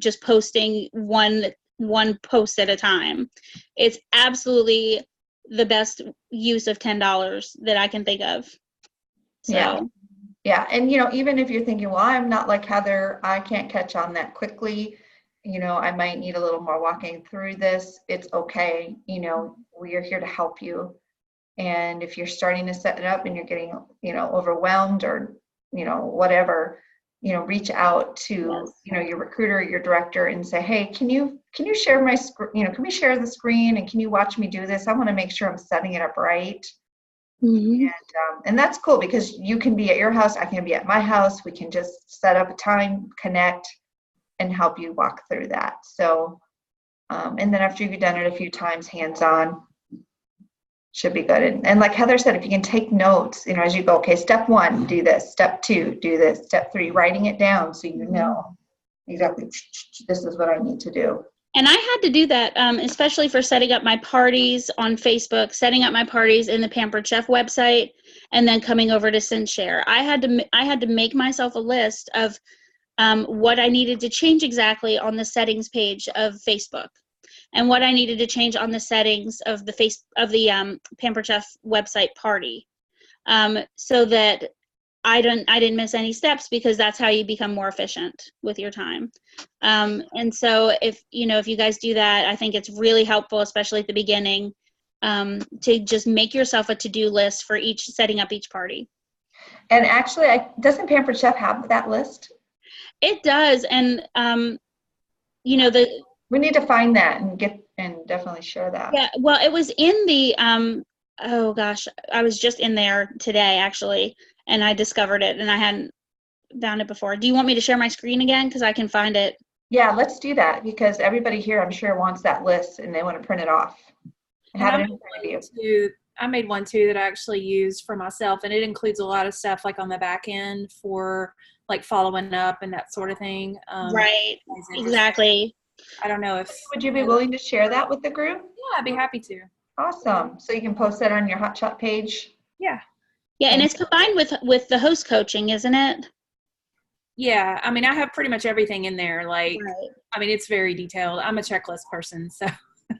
just posting one post at a time. It's absolutely the best use of $10 that I can think of. So. Yeah. And, even if you're thinking, well, I'm not like Heather, I can't catch on that quickly. I might need a little more walking through this. It's okay. We are here to help you. And if you're starting to set it up and you're getting, overwhelmed or, whatever, reach out to, your recruiter, your director, and say, hey, can you share my screen? Can we share the screen and can you watch me do this? I want to make sure I'm setting it up right. Mm-hmm. And that's cool because you can be at your house, I can be at my house. We can just set up a time, connect, and help you walk through that. So, and then after you've done it a few times, hands-on, should be good. And like Heather said, if you can take notes, as you go, okay, step 1, do this, step 2, do this, step 3, writing it down so you know exactly this is what I need to do. And I had to do that, especially for setting up my parties on Facebook, setting up my parties in the Pampered Chef website, and then coming over to CinchShare. I had to make myself a list of what I needed to change exactly on the settings page of Facebook. and what I needed to change on the settings of the Pampered Chef website party, so that I didn't miss any steps, because that's how you become more efficient with your time. And so if you guys do that, I think it's really helpful, especially at the beginning, to just make yourself a to-do list for setting up each party. And actually, doesn't Pampered Chef have that list? It does, and we need to find that and definitely share that. Yeah, well, it was in the oh gosh, I was just in there today actually, and I discovered it, and I hadn't found it before. Do you want me to share my screen again, because I can find it? Yeah, let's do that, because everybody here, I'm sure, wants that list and they want to print it off. I made one too that I actually use for myself, and it includes a lot of stuff like on the back end for like following up and that sort of thing. Right, exactly. I don't know if... Would you be willing to share that with the group? Yeah, I'd be happy to. Awesome. So you can post that on your Hot Shot page? Yeah. Yeah, and it's combined with the host coaching, isn't it? Yeah, I mean, I have pretty much everything in there. Like, right. I mean, it's very detailed. I'm a checklist person, so...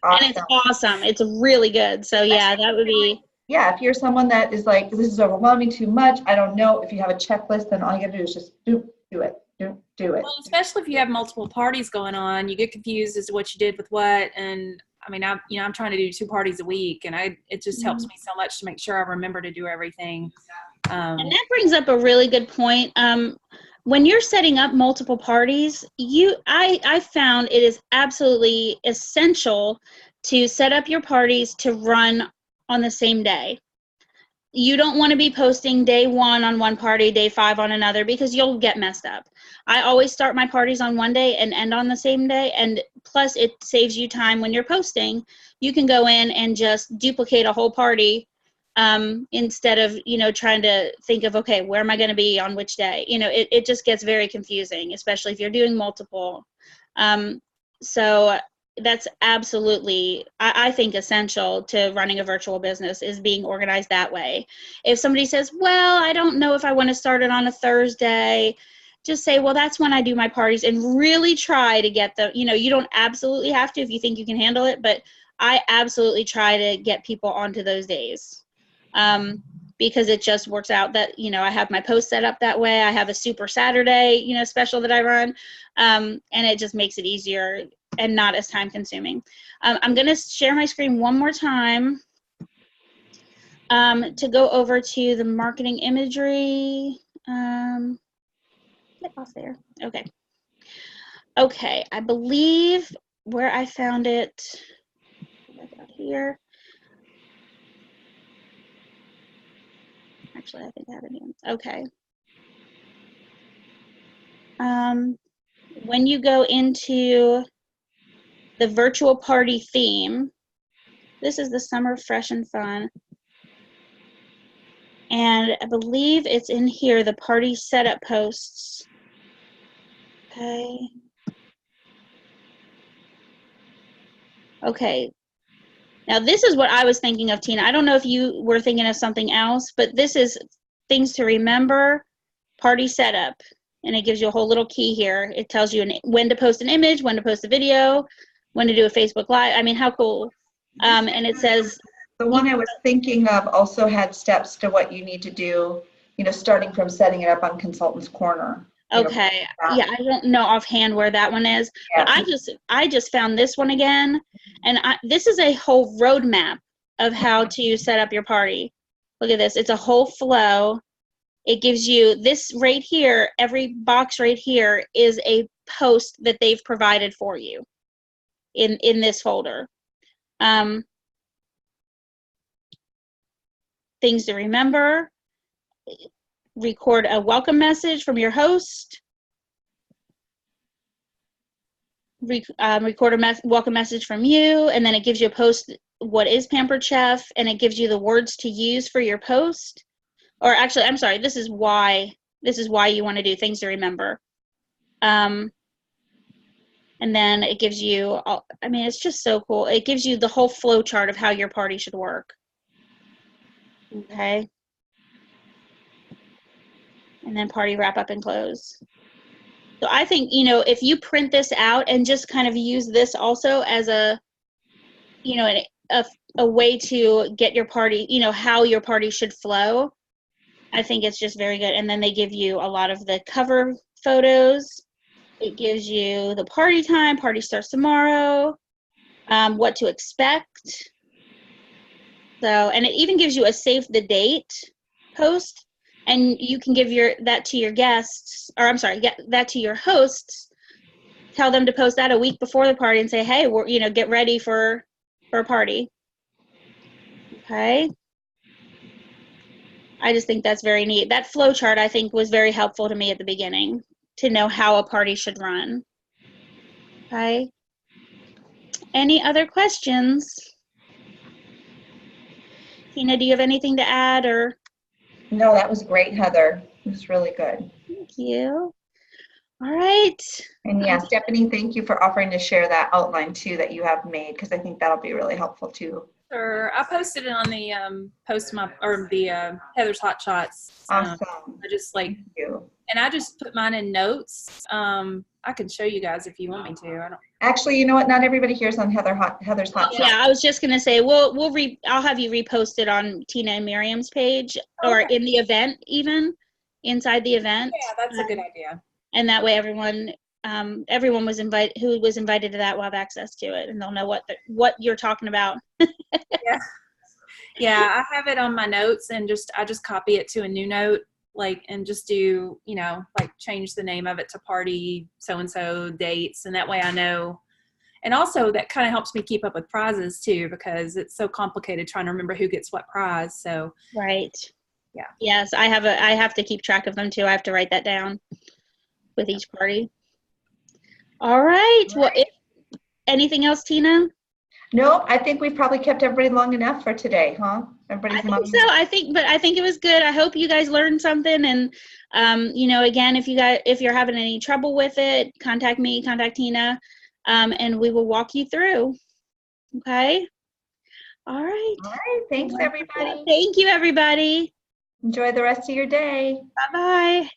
Awesome. And it's awesome. It's really good. So yeah, that would be... Yeah, if you're someone that is like, this is overwhelming, too much, I don't know. If you have a checklist, then all you gotta do is just do it. Do it. Well, especially if you have multiple parties going on, you get confused as to what you did with what. And I mean, I'm trying to do 2 parties a week, and it just helps me so much to make sure I remember to do everything. And that brings up a really good point. When you're setting up multiple parties, I found it is absolutely essential to set up your parties to run on the same day. You don't want to be posting day 1 on one party, day 5 on another, because you'll get messed up. I always start my parties on one day and end on the same day, and plus it saves you time when you're posting. You can go in and just duplicate a whole party, instead of trying to think of, okay, where am I going to be on which day. It just gets very confusing, especially if you're doing multiple. So that's absolutely, I think, essential to running a virtual business, is being organized that way. If somebody says, well, I don't know if I want to start it on a Thursday, just say, well, that's when I do my parties, and really try to get them. You don't absolutely have to if you think you can handle it, but I absolutely try to get people onto those days. Because it just works out that, I have my post set up that way. I have a Super Saturday, special that I run, and it just makes it easier and not as time consuming. I'm going to share my screen one more time to go over to the marketing imagery. Get off there. Okay, I believe where I found it, out here. Actually, I think I have it here. Okay. When you go into the virtual party theme, this is the Summer Fresh and Fun. And I believe it's in here, the party setup posts. Okay. Okay. Now, this is what I was thinking of, Tina. I don't know if you were thinking of something else, but this is things to remember, party setup. And it gives you a whole little key here. It tells you when to post an image, when to post a video, when to do a Facebook Live. I mean, how cool. And it says... The one I was thinking of also had steps to what you need to do, starting from setting it up on Consultant's Corner. Okay. Yeah, I don't know offhand where that one is. Yeah. But I just found this one again. And this is a whole roadmap of how to set up your party. Look at this. It's a whole flow. It gives you this right here. Every box right here is a post that they've provided for you in this folder. Things to remember. Record a welcome message from your host. Record a welcome message from you, and then it gives you a post, what is Pampered Chef, and it gives you the words to use for your post. Or actually, I'm sorry, this is why you want to do things to remember. And then it gives you, I mean, it's just so cool. It gives you the whole flow chart of how your party should work. Okay. And then party wrap up and close. So I think, if you print this out and just kind of use this also as a you know, a way to get your party, you know, how your party should flow. I think it's just very good. And then they give you a lot of the cover photos. It gives you the party time, party starts tomorrow, what to expect. So, and it even gives you a save the date post, and you can give that to your guests, or I'm sorry, get that to your hosts. Tell them to post that a week before the party and say, hey, get ready for a party. Okay. I just think that's very neat. That flow chart, I think, was very helpful to me at the beginning to know how a party should run. Okay. Any other questions? Tina, do you have anything to add or? No, that was great, Heather. It was really good. Thank you. All right. And yeah, Stephanie, thank you for offering to share that outline too that you have made, because I think that'll be really helpful too. Sure. I posted it on the the Heather's Hot Shots. Awesome. I just Thank you. and I just put mine in notes. I can show you guys if you want me to. I don't. Actually, you know what? Not everybody here's on Heather's Hot Shots. Yeah, I was just gonna say I'll have you repost it on Tina and Miriam's page, or in the event, even inside the event. Yeah, that's a good idea. And that way, everyone was who was invited to that will have access to it, and they'll know what you're talking about. Yeah, I have it on my notes, and I just copy it to a new note, and just do, change the name of it to party so-and-so dates, and that way I know. And also that kind of helps me keep up with prizes too, because it's so complicated trying to remember who gets what prize. So right. Yeah. Yes, I have to keep track of them too. I have to write that down with each party. All right. Well, anything else, Tina? No, I think we've probably kept everybody long enough for today, huh? I think so. I think it was good. I hope you guys learned something. And again, if you're having any trouble with it, contact me, contact Tina, and we will walk you through. Okay. All right. All right. Thanks, everybody. Thank you, everybody. Enjoy the rest of your day. Bye-bye.